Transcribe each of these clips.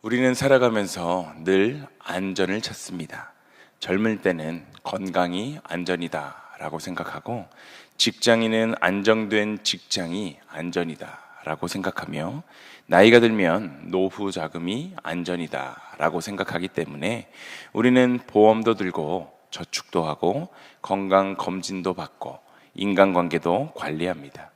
우리는 살아가면서 늘 안전을 찾습니다. 젊을 때는 건강이 안전이다 라고 생각하고, 직장인은 안정된 직장이 안전이다 라고 생각하며, 나이가 들면 노후 자금이 안전이다 라고 생각하기 때문에 우리는 보험도 들고 저축도 하고 건강 검진도 받고 인간관계도 관리합니다.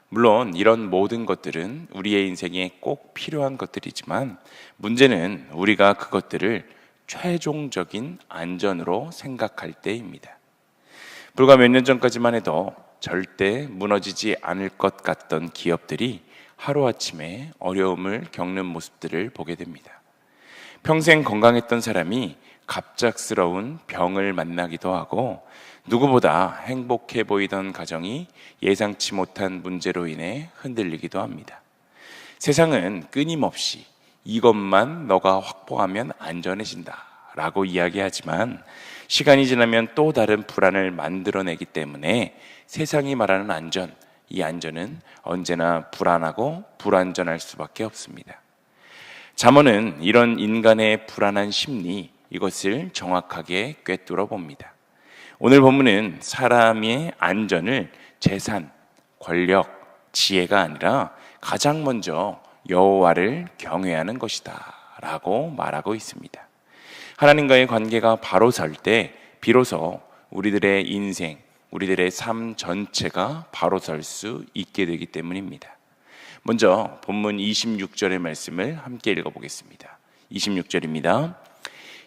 물론 이런 모든 것들은 우리의 인생에 꼭 필요한 것들이지만, 문제는 우리가 그것들을 최종적인 안전으로 생각할 때입니다. 불과 몇 년 전까지만 해도 절대 무너지지 않을 것 같던 기업들이 하루아침에 어려움을 겪는 모습들을 보게 됩니다. 평생 건강했던 사람이 갑작스러운 병을 만나기도 하고, 누구보다 행복해 보이던 가정이 예상치 못한 문제로 인해 흔들리기도 합니다. 세상은 끊임없이 이것만 너가 확보하면 안전해진다 라고 이야기하지만, 시간이 지나면 또 다른 불안을 만들어내기 때문에 세상이 말하는 안전, 이 안전은 언제나 불안하고 불안전할 수밖에 없습니다. 잠언은 이런 인간의 불안한 심리, 이것을 정확하게 꿰뚫어 봅니다. 오늘 본문은 사람의 안전을 재산, 권력, 지혜가 아니라 가장 먼저 여호와를 경외하는 것이다 라고 말하고 있습니다. 하나님과의 관계가 바로 설 때 비로소 우리들의 인생, 우리들의 삶 전체가 바로 설 수 있게 되기 때문입니다. 먼저 본문 26절의 말씀을 함께 읽어보겠습니다. 26절입니다.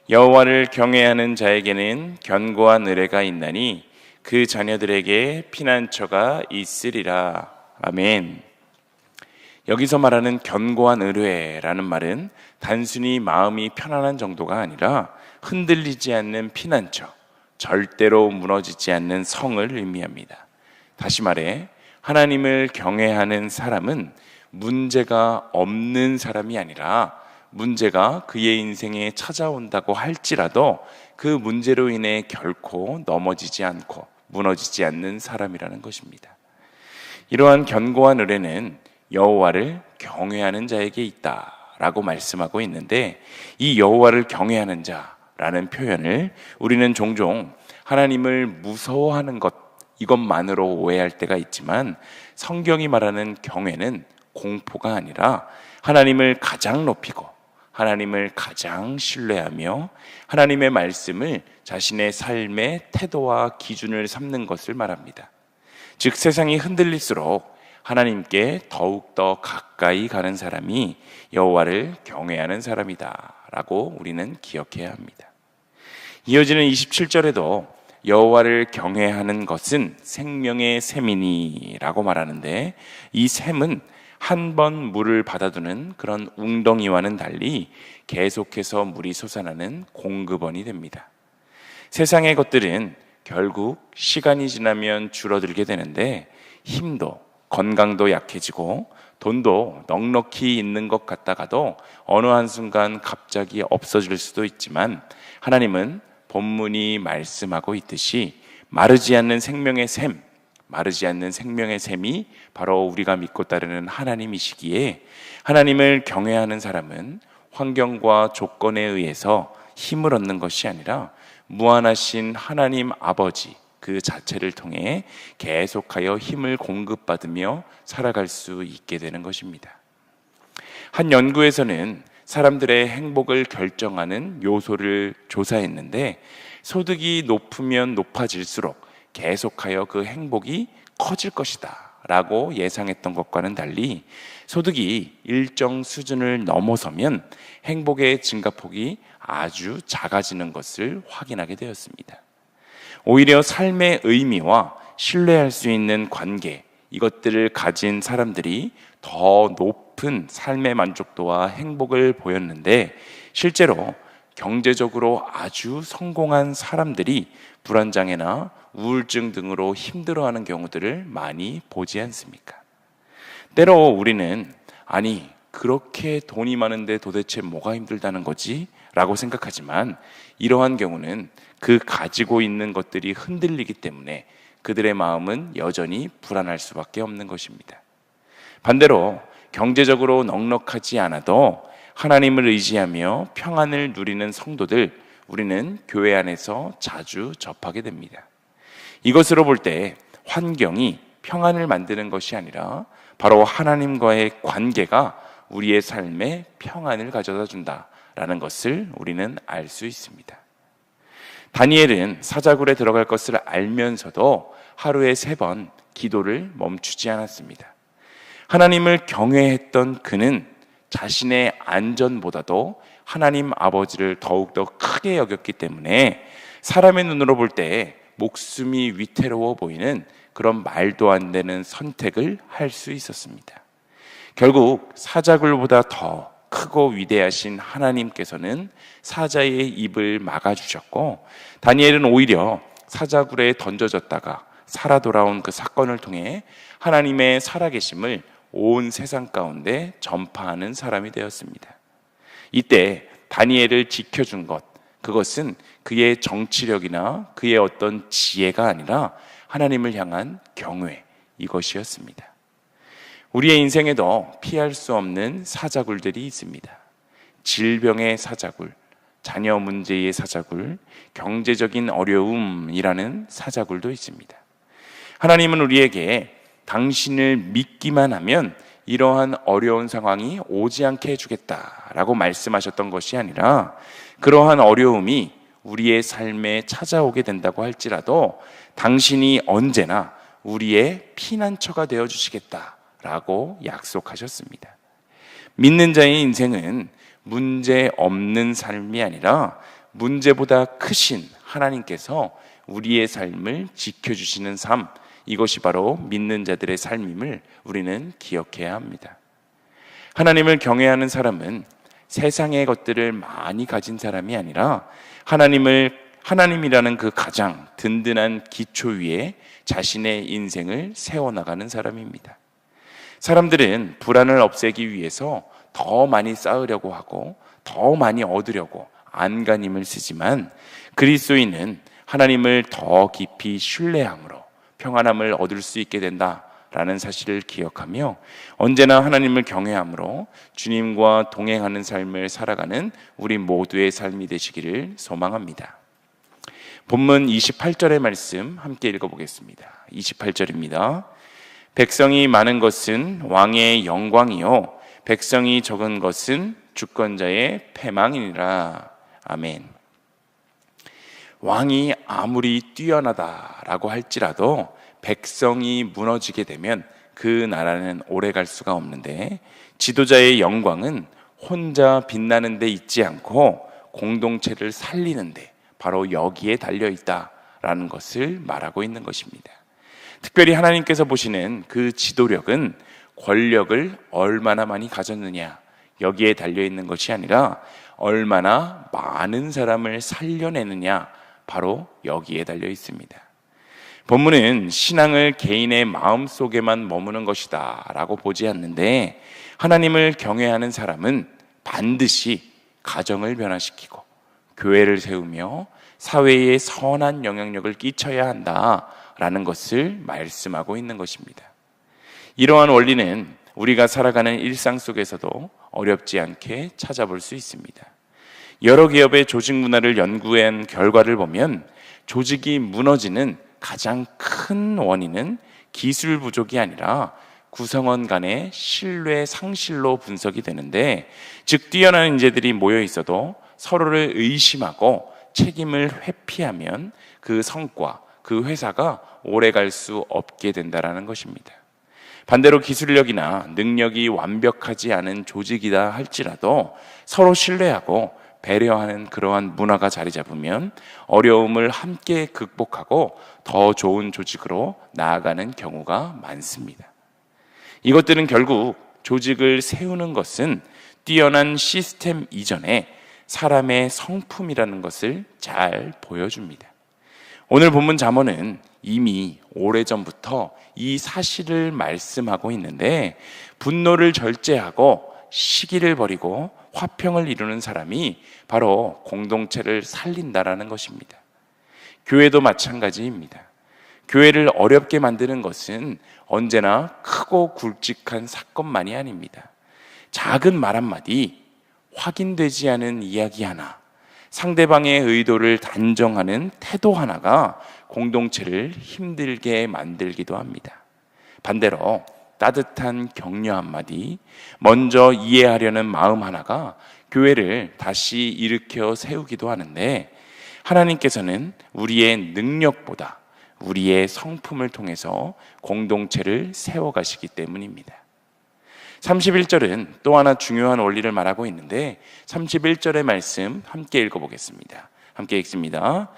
여호와를 경외하는 자에게는 견고한 의뢰가 있나니 그 자녀들에게 피난처가 있으리라. 아멘. 여기서 말하는 견고한 의뢰라는 말은 단순히 마음이 편안한 정도가 아니라 흔들리지 않는 피난처, 절대로 무너지지 않는 성을 의미합니다. 다시 말해, 하나님을 경외하는 사람은 문제가 없는 사람이 아니라, 문제가 그의 인생에 찾아온다고 할지라도 그 문제로 인해 결코 넘어지지 않고 무너지지 않는 사람이라는 것입니다. 이러한 견고한 의뢰는 여호와를 경외하는 자에게 있다라고 말씀하고 있는데, 이 여호와를 경외하는 자라는 표현을 우리는 종종 하나님을 무서워하는 것, 이것만으로 오해할 때가 있지만, 성경이 말하는 경외는 공포가 아니라 하나님을 가장 높이고 하나님을 가장 신뢰하며 하나님의 말씀을 자신의 삶의 태도와 기준을 삼는 것을 말합니다. 즉, 세상이 흔들릴수록 하나님께 더욱더 가까이 가는 사람이 여호와를 경외하는 사람이다 라고 우리는 기억해야 합니다. 이어지는 27절에도 여호와를 경외하는 것은 생명의 샘이니 라고 말하는데, 이 샘은 한 번 물을 받아두는 그런 웅덩이와는 달리 계속해서 물이 솟아나는 공급원이 됩니다. 세상의 것들은 결국 시간이 지나면 줄어들게 되는데, 힘도 건강도 약해지고 돈도 넉넉히 있는 것 같다가도 어느 한순간 갑자기 없어질 수도 있지만, 하나님은 본문이 말씀하고 있듯이 마르지 않는 생명의 샘, 마르지 않는 생명의 샘이 바로 우리가 믿고 따르는 하나님이시기에, 하나님을 경외하는 사람은 환경과 조건에 의해서 힘을 얻는 것이 아니라 무한하신 하나님 아버지 그 자체를 통해 계속하여 힘을 공급받으며 살아갈 수 있게 되는 것입니다. 한 연구에서는 사람들의 행복을 결정하는 요소를 조사했는데, 소득이 높으면 높아질수록 계속하여 그 행복이 커질 것이다 라고 예상했던 것과는 달리, 소득이 일정 수준을 넘어서면 행복의 증가폭이 아주 작아지는 것을 확인하게 되었습니다. 오히려 삶의 의미와 신뢰할 수 있는 관계, 이것들을 가진 사람들이 더 높은 삶의 만족도와 행복을 보였는데, 실제로 경제적으로 아주 성공한 사람들이 불안장애나 우울증 등으로 힘들어하는 경우들을 많이 보지 않습니까? 때로 우리는 아니, 그렇게 돈이 많은데 도대체 뭐가 힘들다는 거지? 라고 생각하지만, 이러한 경우는 그 가지고 있는 것들이 흔들리기 때문에 그들의 마음은 여전히 불안할 수밖에 없는 것입니다. 반대로 경제적으로 넉넉하지 않아도 하나님을 의지하며 평안을 누리는 성도들, 우리는 교회 안에서 자주 접하게 됩니다. 이것으로 볼 때 환경이 평안을 만드는 것이 아니라 바로 하나님과의 관계가 우리의 삶에 평안을 가져다 준다라는 것을 우리는 알 수 있습니다. 다니엘은 사자굴에 들어갈 것을 알면서도 하루에 3번 기도를 멈추지 않았습니다. 하나님을 경외했던 그는 자신의 안전보다도 하나님 아버지를 더욱더 크게 여겼기 때문에 사람의 눈으로 볼 때 목숨이 위태로워 보이는 그런 말도 안 되는 선택을 할 수 있었습니다. 결국 사자굴보다 더 크고 위대하신 하나님께서는 사자의 입을 막아주셨고, 다니엘은 오히려 사자굴에 던져졌다가 살아 돌아온 그 사건을 통해 하나님의 살아계심을 온 세상 가운데 전파하는 사람이 되었습니다. 이때 다니엘을 지켜준 것, 그것은 그의 정치력이나 그의 어떤 지혜가 아니라 하나님을 향한 경외, 이것이었습니다. 우리의 인생에도 피할 수 없는 사자굴들이 있습니다. 질병의 사자굴, 자녀 문제의 사자굴, 경제적인 어려움이라는 사자굴도 있습니다. 하나님은 우리에게 당신을 믿기만 하면 이러한 어려운 상황이 오지 않게 해주겠다라고 말씀하셨던 것이 아니라, 그러한 어려움이 우리의 삶에 찾아오게 된다고 할지라도 당신이 언제나 우리의 피난처가 되어주시겠다라고 약속하셨습니다. 믿는 자의 인생은 문제 없는 삶이 아니라 문제보다 크신 하나님께서 우리의 삶을 지켜주시는 삶, 이것이 바로 믿는 자들의 삶임을 우리는 기억해야 합니다. 하나님을 경외하는 사람은 세상의 것들을 많이 가진 사람이 아니라 하나님이라는 그 가장 든든한 기초 위에 자신의 인생을 세워나가는 사람입니다. 사람들은 불안을 없애기 위해서 더 많이 쌓으려고 하고 더 많이 얻으려고 안간힘을 쓰지만, 그리스도인은 하나님을 더 깊이 신뢰함으로 평안함을 얻을 수 있게 된다라는 사실을 기억하며 언제나 하나님을 경외함으로 주님과 동행하는 삶을 살아가는 우리 모두의 삶이 되시기를 소망합니다. 본문 28절의 말씀 함께 읽어보겠습니다. 28절입니다. 백성이 많은 것은 왕의 영광이요 백성이 적은 것은 주권자의 패망이니라. 아멘. 왕이 아무리 뛰어나다라고 할지라도 백성이 무너지게 되면 그 나라는 오래 갈 수가 없는데, 지도자의 영광은 혼자 빛나는 데 있지 않고 공동체를 살리는 데 바로 여기에 달려있다라는 것을 말하고 있는 것입니다. 특별히 하나님께서 보시는 그 지도력은 권력을 얼마나 많이 가졌느냐, 여기에 달려있는 것이 아니라 얼마나 많은 사람을 살려내느냐, 바로 여기에 달려 있습니다. 본문은 신앙을 개인의 마음속에만 머무는 것이다 라고 보지 않는데, 하나님을 경외하는 사람은 반드시 가정을 변화시키고 교회를 세우며 사회에 선한 영향력을 끼쳐야 한다라는 것을 말씀하고 있는 것입니다. 이러한 원리는 우리가 살아가는 일상 속에서도 어렵지 않게 찾아볼 수 있습니다. 여러 기업의 조직 문화를 연구한 결과를 보면 조직이 무너지는 가장 큰 원인은 기술 부족이 아니라 구성원 간의 신뢰 상실로 분석이 되는데, 즉 뛰어난 인재들이 모여 있어도 서로를 의심하고 책임을 회피하면 그 성과, 그 회사가 오래 갈 수 없게 된다는 것입니다. 반대로 기술력이나 능력이 완벽하지 않은 조직이다 할지라도 서로 신뢰하고 배려하는 그러한 문화가 자리 잡으면 어려움을 함께 극복하고 더 좋은 조직으로 나아가는 경우가 많습니다. 이것들은 결국 조직을 세우는 것은 뛰어난 시스템 이전에 사람의 성품이라는 것을 잘 보여줍니다. 오늘 본문 잠언은 이미 오래전부터 이 사실을 말씀하고 있는데, 분노를 절제하고 시기를 버리고 화평을 이루는 사람이 바로 공동체를 살린다라는 것입니다. 교회도 마찬가지입니다. 교회를 어렵게 만드는 것은 언제나 크고 굵직한 사건만이 아닙니다. 작은 말 한마디, 확인되지 않은 이야기 하나, 상대방의 의도를 단정하는 태도 하나가 공동체를 힘들게 만들기도 합니다. 반대로 따뜻한 격려 한마디, 먼저 이해하려는 마음 하나가 교회를 다시 일으켜 세우기도 하는데, 하나님께서는 우리의 능력보다 우리의 성품을 통해서 공동체를 세워가시기 때문입니다. 31절은 또 하나 중요한 원리를 말하고 있는데, 31절의 말씀 함께 읽어보겠습니다. 함께 읽습니다.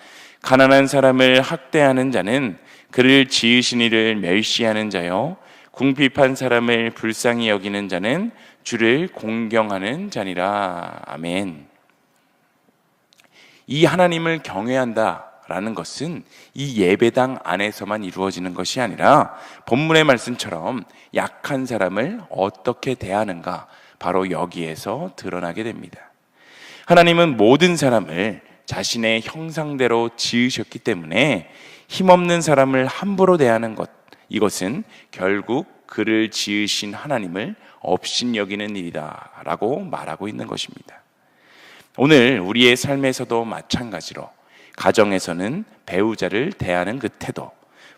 가난한 사람을 학대하는 자는 그를 지으신 이를 멸시하는 자요, 궁핍한 사람을 불쌍히 여기는 자는 주를 공경하는 자니라. 아멘. 이 하나님을 경외한다라는 것은 이 예배당 안에서만 이루어지는 것이 아니라 본문의 말씀처럼 약한 사람을 어떻게 대하는가, 바로 여기에서 드러나게 됩니다. 하나님은 모든 사람을 자신의 형상대로 지으셨기 때문에 힘없는 사람을 함부로 대하는 것, 이것은 결국 그를 지으신 하나님을 업신여기는 일이다 라고 말하고 있는 것입니다. 오늘 우리의 삶에서도 마찬가지로 가정에서는 배우자를 대하는 그 태도,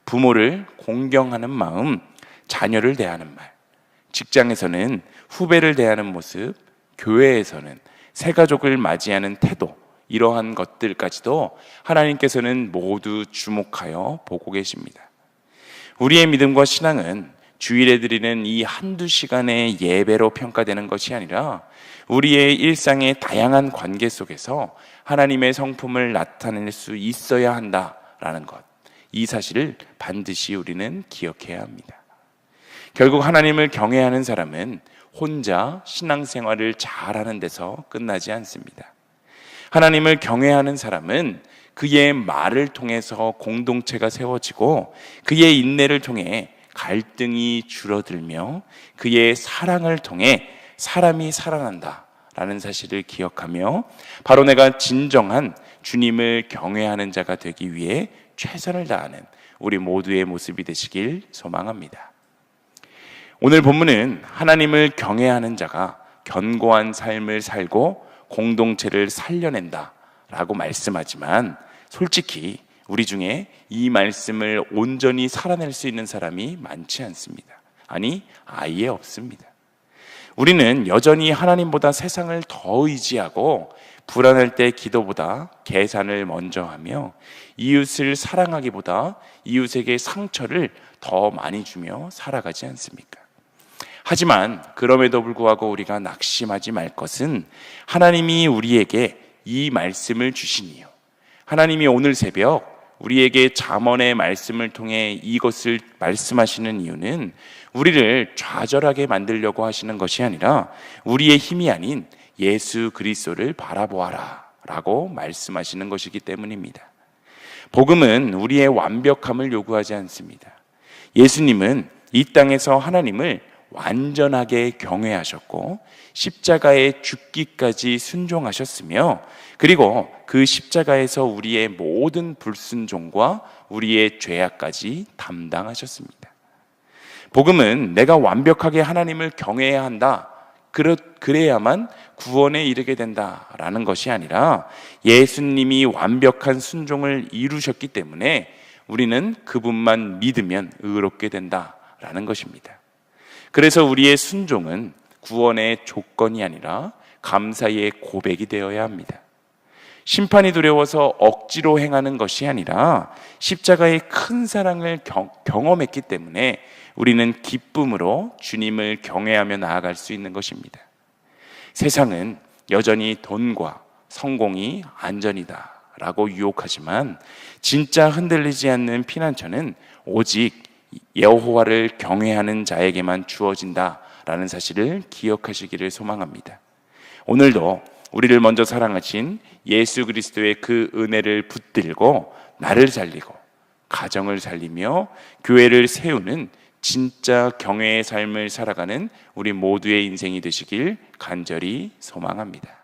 부모를 공경하는 마음, 자녀를 대하는 말, 직장에서는 후배를 대하는 모습, 교회에서는 새가족을 맞이하는 태도, 이러한 것들까지도 하나님께서는 모두 주목하여 보고 계십니다. 우리의 믿음과 신앙은 주일에 드리는 이 한두 시간의 예배로 평가되는 것이 아니라 우리의 일상의 다양한 관계 속에서 하나님의 성품을 나타낼 수 있어야 한다라는 것, 이 사실을 반드시 우리는 기억해야 합니다. 결국 하나님을 경외하는 사람은 혼자 신앙생활을 잘하는 데서 끝나지 않습니다. 하나님을 경외하는 사람은 그의 말을 통해서 공동체가 세워지고, 그의 인내를 통해 갈등이 줄어들며, 그의 사랑을 통해 사람이 살아난다라는 사실을 기억하며 바로 내가 진정한 주님을 경외하는 자가 되기 위해 최선을 다하는 우리 모두의 모습이 되시길 소망합니다. 오늘 본문은 하나님을 경외하는 자가 견고한 삶을 살고 공동체를 살려낸다 라고 말씀하지만, 솔직히 우리 중에 이 말씀을 온전히 살아낼 수 있는 사람이 많지 않습니다. 아니, 아예 없습니다. 우리는 여전히 하나님보다 세상을 더 의지하고, 불안할 때 기도보다 계산을 먼저 하며, 이웃을 사랑하기보다 이웃에게 상처를 더 많이 주며 살아가지 않습니까? 하지만 그럼에도 불구하고 우리가 낙심하지 말 것은, 하나님이 우리에게 이 말씀을 주시니요, 하나님이 오늘 새벽 우리에게 잠언의 말씀을 통해 이것을 말씀하시는 이유는 우리를 좌절하게 만들려고 하시는 것이 아니라 우리의 힘이 아닌 예수 그리스도를 바라보아라 라고 말씀하시는 것이기 때문입니다. 복음은 우리의 완벽함을 요구하지 않습니다. 예수님은 이 땅에서 하나님을 완전하게 경외하셨고 십자가에 죽기까지 순종하셨으며, 그리고 그 십자가에서 우리의 모든 불순종과 우리의 죄악까지 담당하셨습니다. 복음은 내가 완벽하게 하나님을 경외해야 한다, 그래야만 구원에 이르게 된다라는 것이 아니라 예수님이 완벽한 순종을 이루셨기 때문에 우리는 그분만 믿으면 의롭게 된다라는 것입니다. 그래서 우리의 순종은 구원의 조건이 아니라 감사의 고백이 되어야 합니다. 심판이 두려워서 억지로 행하는 것이 아니라 십자가의 큰 사랑을 경험했기 때문에 우리는 기쁨으로 주님을 경외하며 나아갈 수 있는 것입니다. 세상은 여전히 돈과 성공이 안전이다 라고 유혹하지만, 진짜 흔들리지 않는 피난처는 오직 여호와를 경외하는 자에게만 주어진다라는 사실을 기억하시기를 소망합니다. 오늘도 우리를 먼저 사랑하신 예수 그리스도의 그 은혜를 붙들고 나를 살리고 가정을 살리며 교회를 세우는 진짜 경외의 삶을 살아가는 우리 모두의 인생이 되시길 간절히 소망합니다.